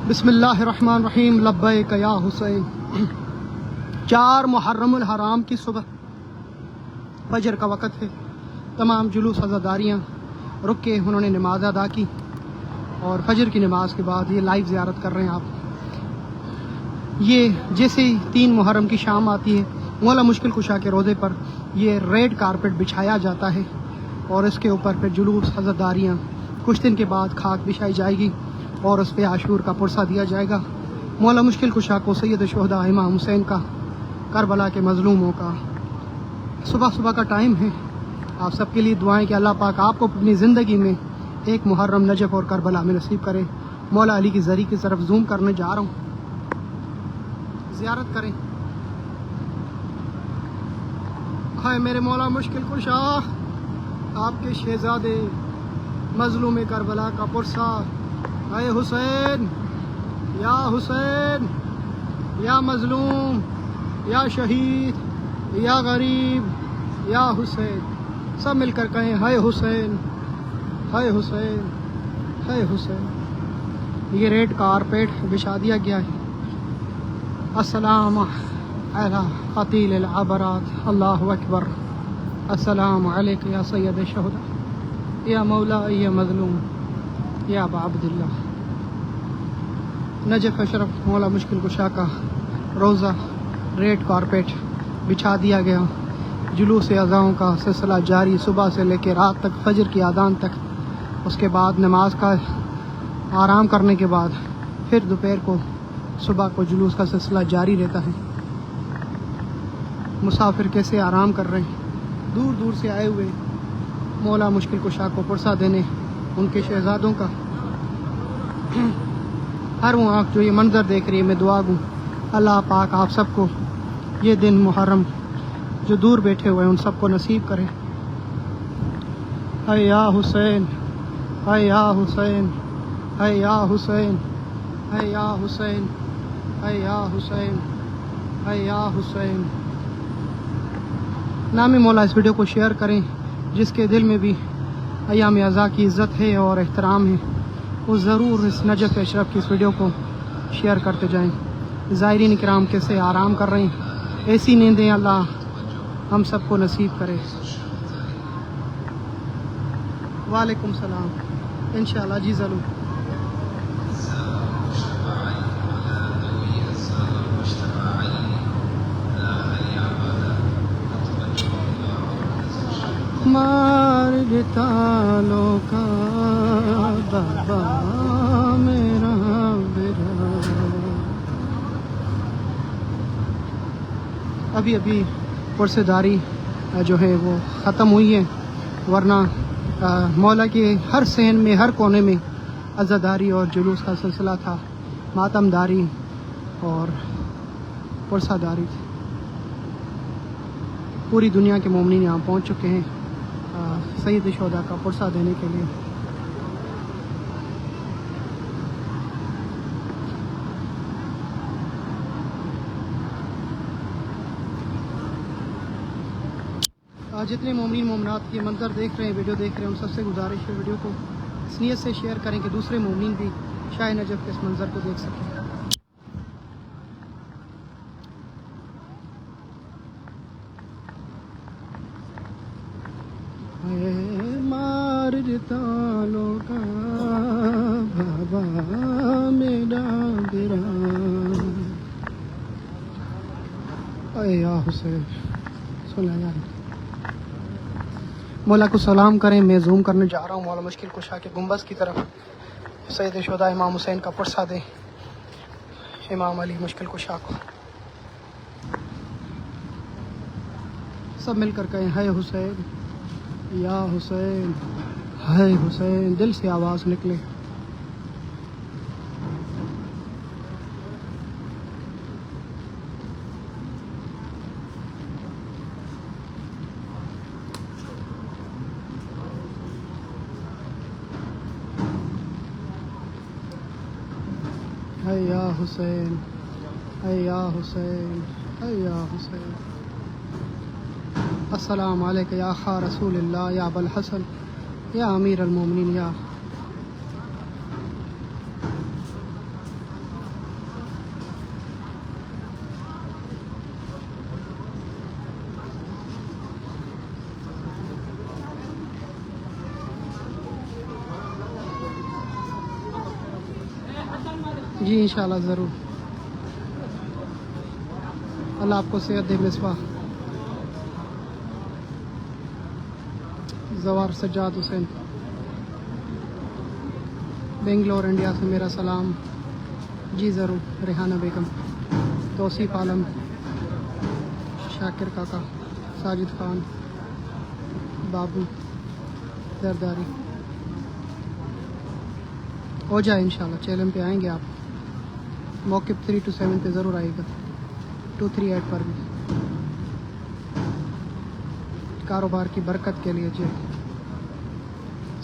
بسم اللہ الرحمن الرحیم لبیک یا حسین 4 محرم الحرام کی صبح فجر کا وقت ہے۔ تمام جلوس عزاداریاں رک کے انہوں نے نماز ادا کی اور فجر کی نماز کے بعد یہ لائیو زیارت کر رہے ہیں آپ۔ یہ جیسے ہی 3 محرم کی شام آتی ہے مولا مشکل کشا کے روزے پر یہ ریڈ کارپٹ بچھایا جاتا ہے اور اس کے اوپر پھر جلوس عزاداریاں کچھ دن کے بعد خاک بچھائی جائے گی اور اس پہ عاشور کا پرسہ دیا جائے گا۔ مولا مشکل کشا کو سید الشہداء امام حسین کا، کربلا کے مظلوموں کا صبح کا ٹائم ہے۔ آپ سب کے لیے دعائیں کہ اللہ پاک آپ کو اپنی زندگی میں 1 محرم نجف اور کربلا میں نصیب کرے۔ مولا علی کی زری کی طرف زوم کرنے جا رہا ہوں، زیارت کریں۔ ہائے میرے مولا مشکل کشا، آپ کے شہزادے مظلوم کربلا کا پرسہ، اے حسین یا مظلوم یا شہید یا غریب یا حسین، سب مل کر کہیں ہائے حسین ہائے حسین ہائے حسین۔ یہ ریڈ کارپیٹ بچھا دیا گیا ہے۔ السلام علی قتیل العبرات، اللہ اکبر۔ السلام علیک یا سید الشہداء یا مولا یا مظلوم یا ابا عبداللہ۔ نجف اشرف مولا مشکل کشا کا روزہ ریڈ کارپیٹ بچھا دیا گیا۔ جلوس عزاؤں کا سلسلہ جاری صبح سے لے کے رات تک، فجر کی اذان تک۔ اس کے بعد نماز کا آرام کرنے کے بعد پھر دوپہر کو صبح کو جلوس کا سلسلہ جاری رہتا ہے۔ مسافر کیسے آرام کر رہے ہیں، دور دور سے آئے ہوئے مولا مشکل کشا کو پرسہ دینے ان کے شہزادوں کا۔ ہر وہ آنکھ جو یہ منظر دیکھ رہی ہے، میں دعا گوں اللہ پاک آپ سب کو یہ دن محرم جو دور بیٹھے ہوئے ہیں ان سب کو نصیب کرے۔ اے یا حسین اے یا حسین اے یا حسین اے یا حسین اے یا حسین اے یا حسین۔ نامی مولا اس ویڈیو کو شیئر کریں، جس کے دل میں بھی ایام عزا کی عزت ہے اور احترام ہے، وہ ضرور اس نجف اشرف کی اس ویڈیو کو شیئر کرتے جائیں۔ زائرین کرام کیسے آرام کر رہے ہیں، ایسی نیندیں اللہ ہم سب کو نصیب کرے۔ وعلیکم السلام، انشاءاللہ جی ضرور۔ مار گتالوں کا بابا میرا برا۔ ابھی پرسہ داری جو ہے وہ ختم ہوئی ہے، ورنہ مولا کے ہر صحن میں، ہر کونے میں عزاداری اور جلوس کا سلسلہ تھا، ماتم داری اور پرسہ داری تھی۔ پوری دنیا کے مومنین یہاں پہنچ چکے ہیں سید الشہداء کا پرسہ دینے کے لیے۔ جتنے مومنین مومنات یہ منظر دیکھ رہے ہیں، ویڈیو دیکھ رہے ہیں، ان سب سے گزارش ہے ویڈیو کو اس نیت سے شیئر کریں کہ دوسرے مومنین بھی شاہ نجف کے اس منظر کو دیکھ سکیں۔ مار تالوں کا بابا میرا برا، اے یا حسین صلی اللہ علیہ۔ مولا کو سلام کریں، میں زوم کرنے جا رہا ہوں مولا مشکل کشا کے گنبد کی طرف۔ سید الشہداء امام حسین کا پرسہ دیں امام علی مشکل کشا کو۔ سب مل کر کہیں ہے حسین یا حسین ہے حسین، دل سے آواز نکلے۔ اے یا حسین اے یا حسین اے یا حسین۔ السلام علیکم یا خا رسول اللہ یا ابا الحسن یا امیر المومنین یا جی انشاءاللہ ضرور. اللہ آپ کو صحت دے. مصباح زوار سجاد حسین بنگلور انڈیا سے میرا سلام. جی ضرور. ریحانہ بیگم, توصیف عالم, شاکر کاکا, ساجد خان, بابو زرداری. ہو جائے انشاءاللہ. چیلنج پہ آئیں گے آپ. موقف 3 to 7 پہ ضرور آئے گا. 238 پر بھی کاروبار کی برکت کے لیے. جی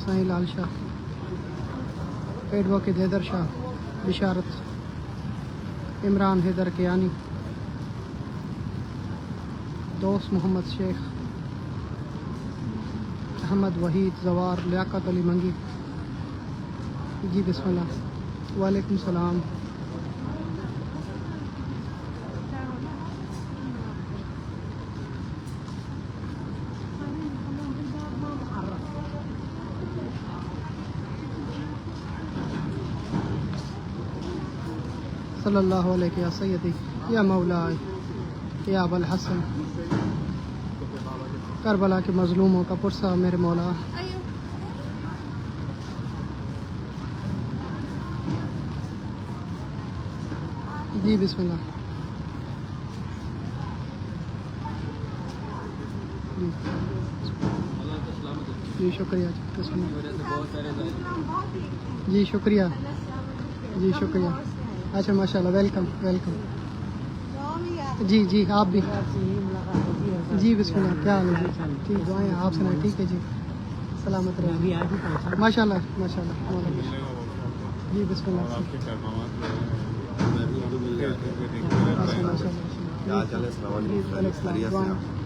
سائیں لال شاہ, ایڈوکیٹ حیدر شاہ, بشارت, عمران حیدر کیانی, دوست محمد شیخ, احمد وحید, زوار, لیاقت علی منگی. جی بسم اللہ. وعلیکم السلام. صلی اللہ علیہ یا سیدی یا مولا یا ابو الحسن. کربلا کے مظلوموں کا پرسہ میرے مولا. جی بسم اللہ. جی شکریہ. جی شکریہ. جی شکریہ. اچھا ماشاء اللہ. Welcome welcome. جی جی آپ بھی. جی بسم اللہ. کیا حال ہے؟ ٹھیک. دعائیں آپ سنائیں. ٹھیک ہے جی. سلامت رہے. ماشاء اللہ ماشاء اللہ. جی بسم اللہ.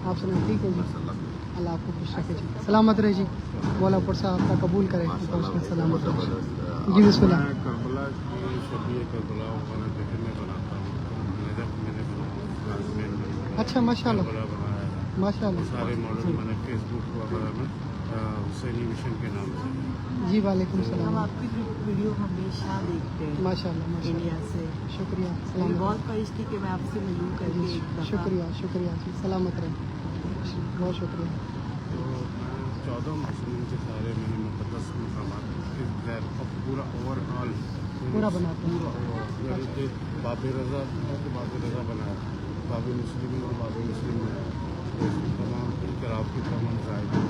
آپ سنائیں. ٹھیک ہے جی. اللہ آپ کو خوش رکھے جی. سلامت رہے جی. مولا پر صاحب آپ کا قبول کرے. سلامت رہے. جی بسم اللہ. اچھا ماشاء اللہ ماشاء اللہ. سارے ماڈل میں نے فیس بک وغیرہ میں حسینی مشن کے نام سے. جی وعلیکم السلام. ہم آپ کی ویڈیو ہمیشہ دیکھتے ہیں ماشاء اللہ ماشاء انڈیا اللہ. سے. شکریہ. مجھے سلامت. بہت خواہش تھی کہ میں آپ سے ملوں کر کے ایک دفعہ. شکریہ شکریہ جی. سلامت رہے. بہت شکریہ. تو میں 14 مسلم کے سارے میں نے مقدس مقامات پورا اوور آل پورا بناتے ہیں. یعنی کہ باب رضا تو باب رضا بنایا, باب مسلم اور باب مسلم بنایا, تمام انقلاب کی تمام ذائقہ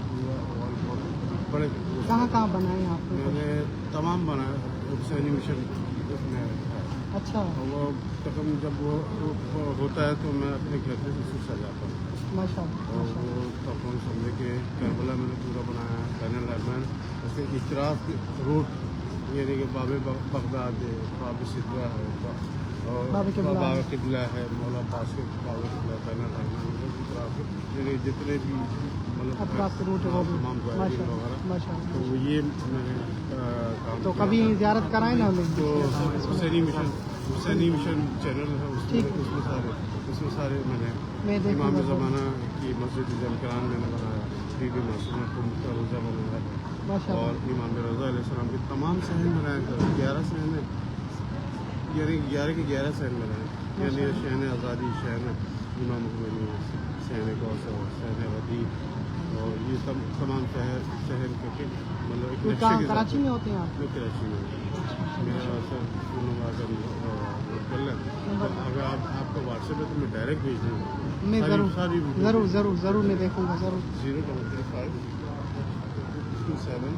پورا اوور بہت بڑے. کہاں کہاں بنائے آپ میں نے؟ نے تمام بنایا. حسینی مشن میں اچھا وہ تقریباً جب وہ ہوتا ہے تو میں اپنے گھر سے اسے سجاتا ہوں. ماشاء اللہ اور ماشاء وہ تقریباً سمجھے کہ کربلا میں نے پورا بنایا ہے. بین الاحمد جیسے اطراف روٹ یعنی کہ باب بغداد ہے, باب سدرا ہے, اور باب قبلہ باب قبلہ ہے, مولا عباس کے باب قبلہ, بین الاحمد اطراف یعنی جتنے بھی مطلب اطراف کے روٹ ہے وہ بھی. تمام ماشاء زائرین اللہ وغیرہ. ماشاء اللہ. تو یہ میں نے کام تو کیا کبھی تھا. زیارت کرائیں نا ہمیں. تو حسینی مشن چینل ہے اس ٹھیک میں ہے. اس میں سارے میں نے میں دیکھوں امام گا. زمانہ کی مسجد جمکران میں نے بنایا, بی بی معصومہ کا روزہ بنایا, ماشاء اور اللہ امام رضا علیہ السلام کے تمام صحن بنائے تھے. 11 صحن ہیں, یعنی 11 کے 11 صحن بنائے. یعنی شہن آزادی, شہن امام خمینی, شہن کوثر, شہن ودیع, اور یہ تمام شہر کے مطلب ایک یہ نقشے کہاں کے ساتھ. کراچی میں ہوتے ہیں آپ؟ میں کراچی میں میرا سر نوٹ کر لیں. اگر آپ کو واٹس ایپ ہے تو میں ڈائریکٹ بھیج دوں گا. میں ضرور ساری ضرور ضرور ضرور میں دیکھوں گا ضرور. 035 27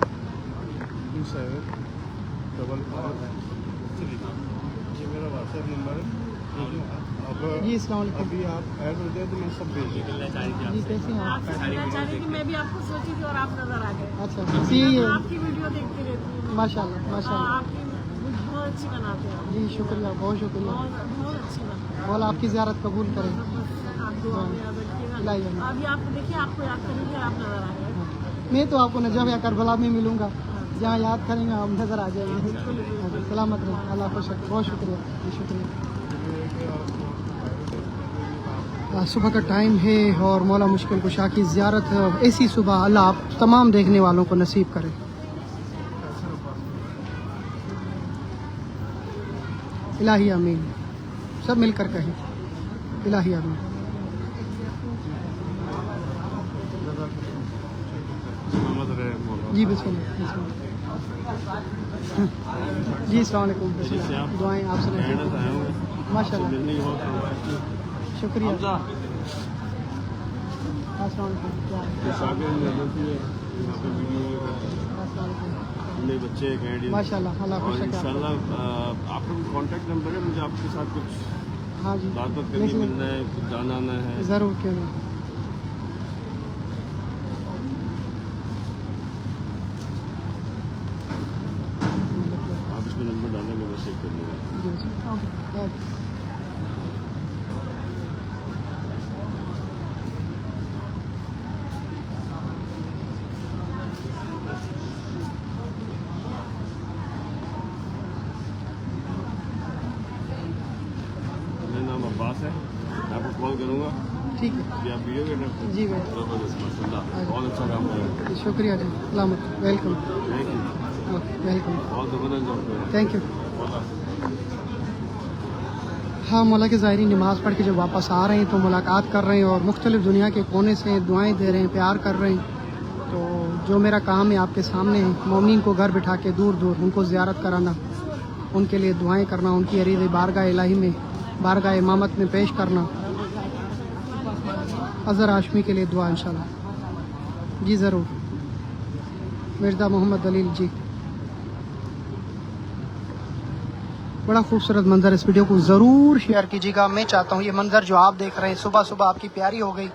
27 55. یہ میرا واٹس ایپ نمبر ہے. اب جی السلام علیکم. ابھی آپ ایڈ ہو جائے تو میں سب بھیج دوں گا. جی کیسے ہیں آپ؟ آپ سے ملنا چاہ رہی تھی, میں بھی آپ کو سوچی تھی اور آپ نظر آ گئے. اچھا میں سی آپ کی ویڈیو دیکھتی رہتی ہوں. ماشاء اللہ ماشاء اللہ. آپ کی بہت اچھی بناتے ہیں. جی شکریہ بہت شکریہ. بہت اچھی بناتے ہیں. مولا آپ کی زیارت قبول کرے. آپ دعا میں یاد رکھیے گا. ابھی آپ دیکھیے, آپ کو یاد کریں گے, آپ نظر آ گئے. میں تو آپ کو نجف یا کربلا میں ملوں گا, جہاں یاد کریں گے ہم نظر آ جائیں گے. سلامت رہیں. اللہ خوش رکھے. بہت شکریہ. جی شکریہ. صبح کا ٹائم ہے اور مولا مشکل کشا کی زیارت ایسی صبح اللہ آپ تمام دیکھنے والوں کو نصیب کرے. الہی آمین. سب مل کر کہیں الہی آمین. محمد رحم جی بسم اللہ. جی السلام علیکم. دعائیں آپ سے ماشاء اللہ. شکریہ. السلام علیکم. میرے بچے ماشاء اللہ. اللہ خوش ان شاء رکھے. اللہ آپ کا کانٹیکٹ نمبر ہے, مجھے آپ کے ساتھ کچھ ہاں جی بات کرنی, ملنا ہے, کچھ جانا آنا ہے. ضرور, کیوں نہیں. آپ اس میں نمبر ڈالیں گے, میں سیو کر لوں گا. میرا نام عباس ہے, میں آپ کو کال کروں گا. ٹھیک ہے. جی آپ ویڈیو کے ڈاکٹر. جی بھائی, زبردست, ماشاء اللہ, بہت اچھا کام کر رہے ہیں. شکریہ جی. سلامت. ویلکم. Thank you, welcome. بہت زبردست جاب کر رہے ہیں. Thank you. ہاں, مولا کے ظاہری نماز پڑھ کے جب واپس آ رہے ہیں تو ملاقات کر رہے ہیں اور مختلف دنیا کے کونے سے دعائیں دے رہے ہیں, پیار کر رہے ہیں. تو جو میرا کام ہے آپ کے سامنے ہے, مومنین کو گھر بٹھا کے دور دور ان کو زیارت کرانا, ان کے لیے دعائیں کرنا, ان کی عریض بارگاہ الہی میں, بارگاہ امامت میں پیش کرنا. اظہر ہاشمی کے لیے دعا انشاءاللہ. جی ضرور. مرزا محمد دلیل جی. بڑا خوبصورت منظر, اس ویڈیو کو ضرور شیئر کیجیے گا. میں چاہتا ہوں یہ منظر جو آپ دیکھ رہے ہیں صبح صبح آپ کی پیاری ہو گئی,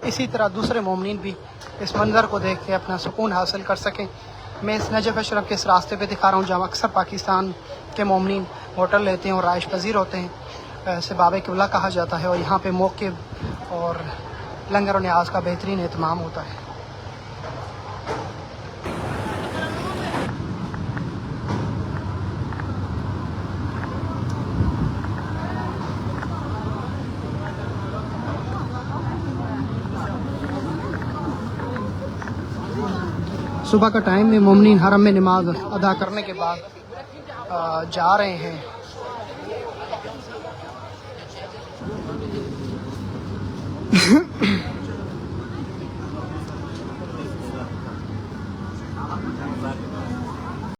اسی طرح دوسرے مومنین بھی اس منظر کو دیکھ کے اپنا سکون حاصل کر سکیں. میں اس نجف اشرف کے اس راستے پہ دکھا رہا ہوں جہاں اکثر پاکستان کے مومنین ہوٹل لیتے ہیں اور رہائش پذیر ہوتے ہیں. اسے باب قبلہ کہا جاتا ہے, اور یہاں پہ موقع اور لنگر و نیاز کا بہترین اہتمام ہوتا ہے. صبح کا ٹائم میں مومنین حرم میں نماز ادا کرنے کے بعد جا رہے ہیں.